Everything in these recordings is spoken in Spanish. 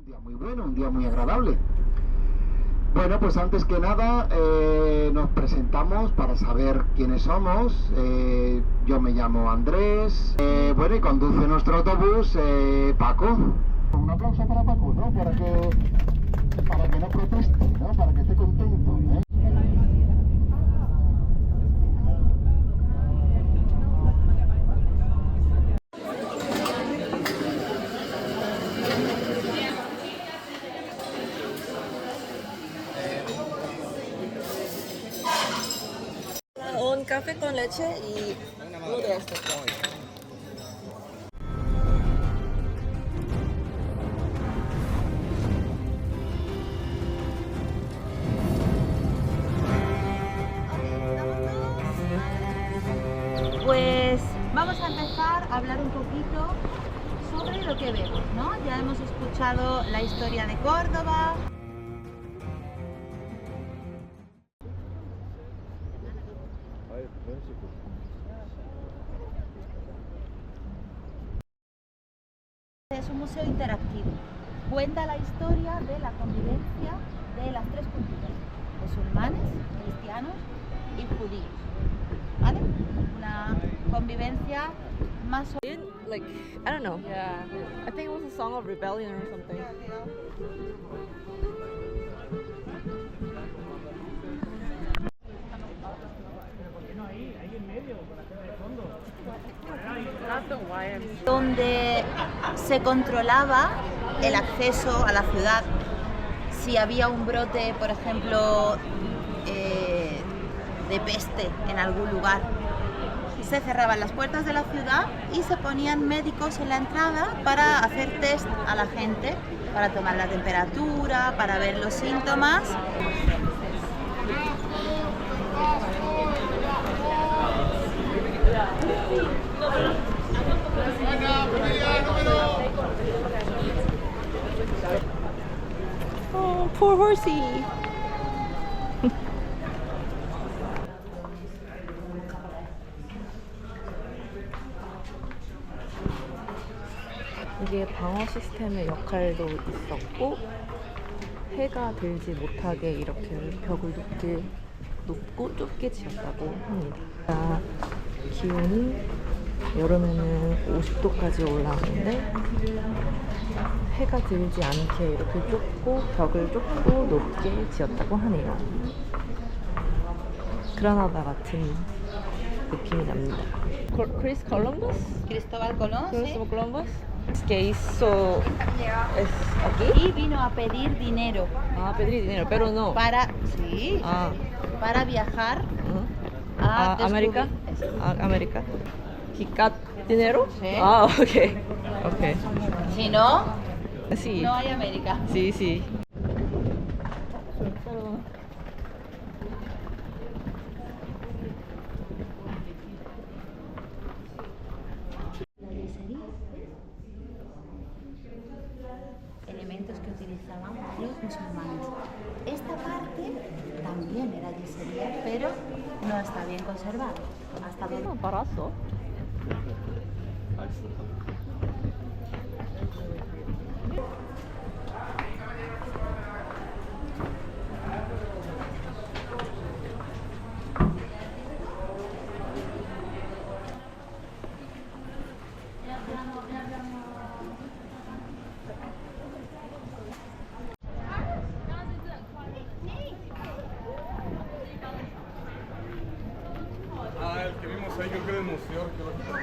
Un día muy bueno, un día muy agradable. Bueno, pues antes que nada nos presentamos para saber quiénes somos. Yo me llamo Andrés, bueno, y conduce nuestro autobús Paco. Un aplauso para Paco, ¿no? Para que no proteste, ¿no? Para que esté contento, ¿eh? Un café con leche y uno de estos. Pues vamos a empezar a hablar un poquito sobre lo que vemos, ¿no? Ya hemos escuchado la historia de Córdoba. Es un museo interactivo. Cuenta la historia de la convivencia de las tres culturas: musulmanes, cristianos y judíos. ¿Vale? Una convivencia más o menos. Like, I don't know. Yeah. I think it was a song of rebellion or something. Not the YMCA. Donde se controlaba el acceso a la ciudad. Si había un brote, por ejemplo, de peste en algún lugar, se cerraban las puertas de la ciudad y se ponían médicos en la entrada para hacer test a la gente, para tomar la temperatura, para ver los síntomas. Oh, poor horsey. 이게 방어 시스템의 역할도 있었고, 해가 들지 못하게 이렇게 벽을 높고 좁게 지었다고 합니다. 기온이 여름에는 50도까지 올라오는데 해가 들지 않게 이렇게 벽을 좁고 높게 지었다고 하네요. 그라나다 같은 느낌이 납니다. Cristóbal Colón, ¿sí? Columbus? ¿Qué hizo es aquí? Y vino a pedir dinero Pedir dinero, pero no. sí, Ah. para viajar a descubrir- América? América. ¿He got dinero? Sí. Ok. Ok. Si no, Sí. no hay América. Sí, sí. Elementos que utilizaban los musulmanes. Esta parte también era yesería, pero no está bien conservada. Hasta donde... Barato. El que vimos ahí creo que era el museo arqueológico.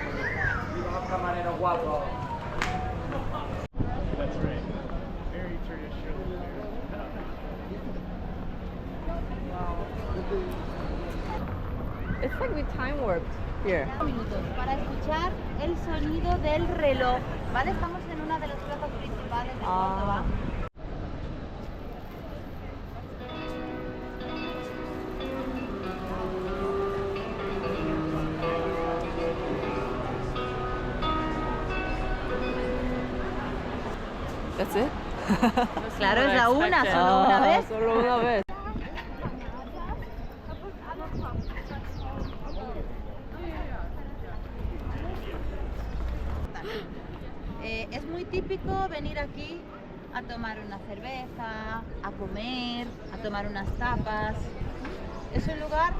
Camarero guapo. That's right. Very traditional. It's like we time warped here. Minutos para escuchar el sonido del reloj. ¿Vale? Estamos en una de las plazas principales de Córdoba. That's it? Claro, es la una, solo una vez. Solo una vez. Es muy típico venir aquí a tomar una cerveza, a comer, a tomar unas tapas. Es un lugar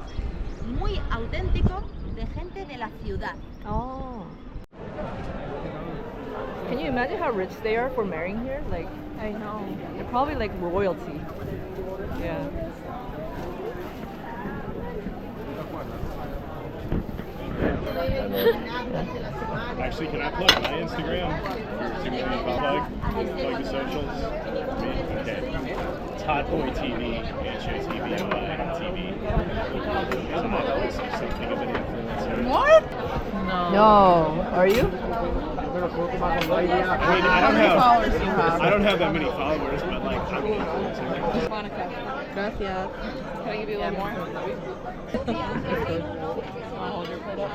muy auténtico de gente de la ciudad. Oh. Can you imagine how rich they are for marrying here? Like, I know. They're probably like royalty. Yeah. Actually, can I plug my Instagram? Plug the socials. Okay. Toddboy TV, HOTBOI TV. Because I'm always something of an influencer. What? No. Are you? I mean, I don't have that many followers, but like I'm an influencer. Monica. Gracias. Can I give you a little more? Hold your plate up.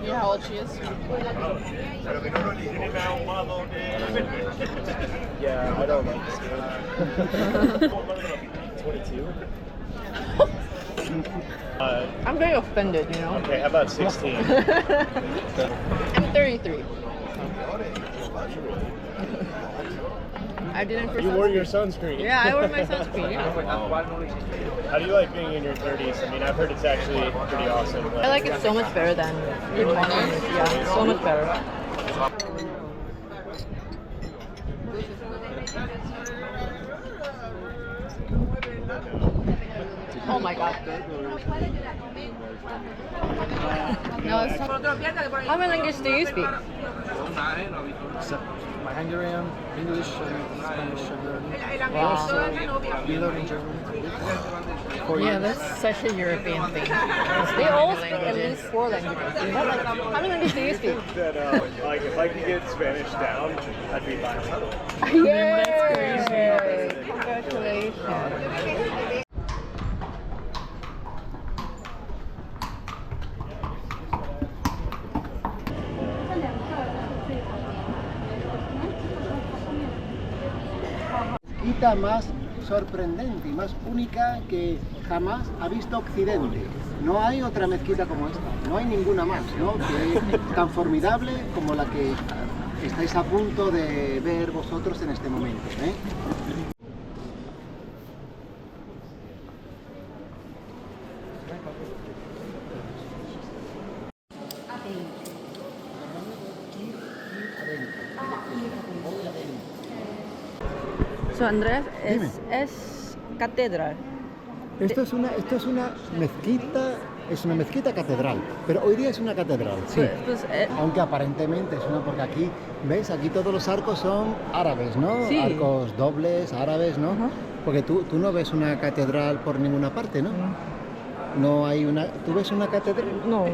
You know how old she is? Yeah, I don't like this girl. 22? I'm very offended, you know? Okay, how about 16? I'm 33. I didn't for You wore your sunscreen. Yeah, I wore my sunscreen. Yeah. How do you like being in your 30s? I mean, I've heard it's actually pretty awesome. I like it so much better than your 20s. Yeah, so much better. Oh my god. No, it's how many languages do you speak? My Hungarian, English, and Spanish, and Wow. we learn German. Yeah, that's such a European thing. They all speak at least 4 languages. Is that like, how many languages do you speak? That, like, if I could get Spanish down, I'd be fine. Yay! Congratulations. Mezquita más sorprendente y más única que jamás ha visto Occidente. No hay otra mezquita como esta, no hay ninguna más, ¿no? Que es tan formidable como la que estáis a punto de ver vosotros en este momento, ¿eh? So, Andrés, Dime. es catedral. Esto es una mezquita catedral, pero hoy día es una catedral, sí. Pues, Aunque aparentemente es una, porque aquí, ¿ves? Aquí todos los arcos son árabes, ¿no? Sí. Arcos dobles, árabes, ¿no? Ajá. Porque tú no ves una catedral por ninguna parte, ¿no? No hay una... ¿Tú ves una catedral? No.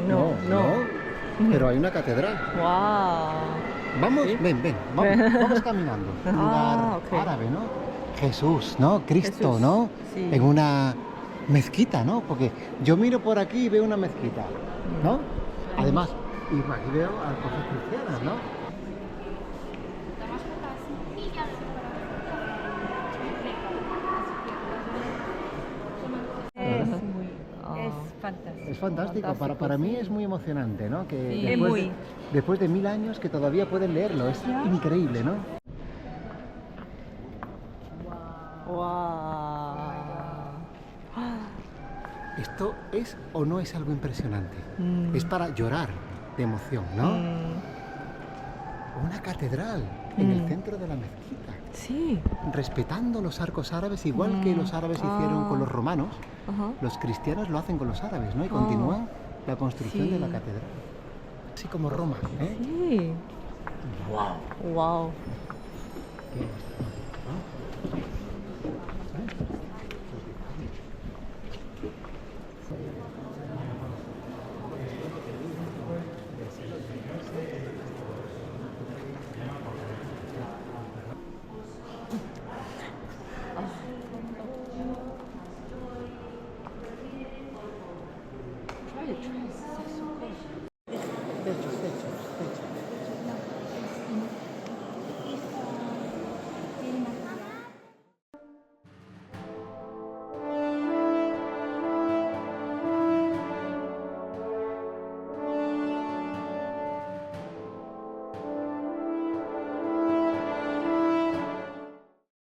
Pero hay una catedral. Wow. Vamos, ¿Sí? ven, vamos caminando. Un lugar ok. árabe, ¿no? Jesús, ¿no? Cristo, Jesús, ¿no? sí. En una mezquita, ¿no? Porque yo miro por aquí y veo una mezquita, ¿no? Además, y aquí veo a cosas cristianas, ¿no? Es fantástico. Es fantástico, para mí es muy emocionante, ¿no? Que Sí, después, muy. después de 1000 años que todavía pueden leerlo, es increíble, ¿no? Wow. Esto es o no es algo impresionante. Es para llorar de emoción, ¿no? Una catedral en el centro de la mezquita, Sí. respetando los arcos árabes, igual que los árabes hicieron con los romanos. Ajá. Los cristianos lo hacen con los árabes, ¿no? Y continúan la construcción Sí. de la catedral. Así como Roma, ¿eh? Sí. ¡Wow! Wow. Qué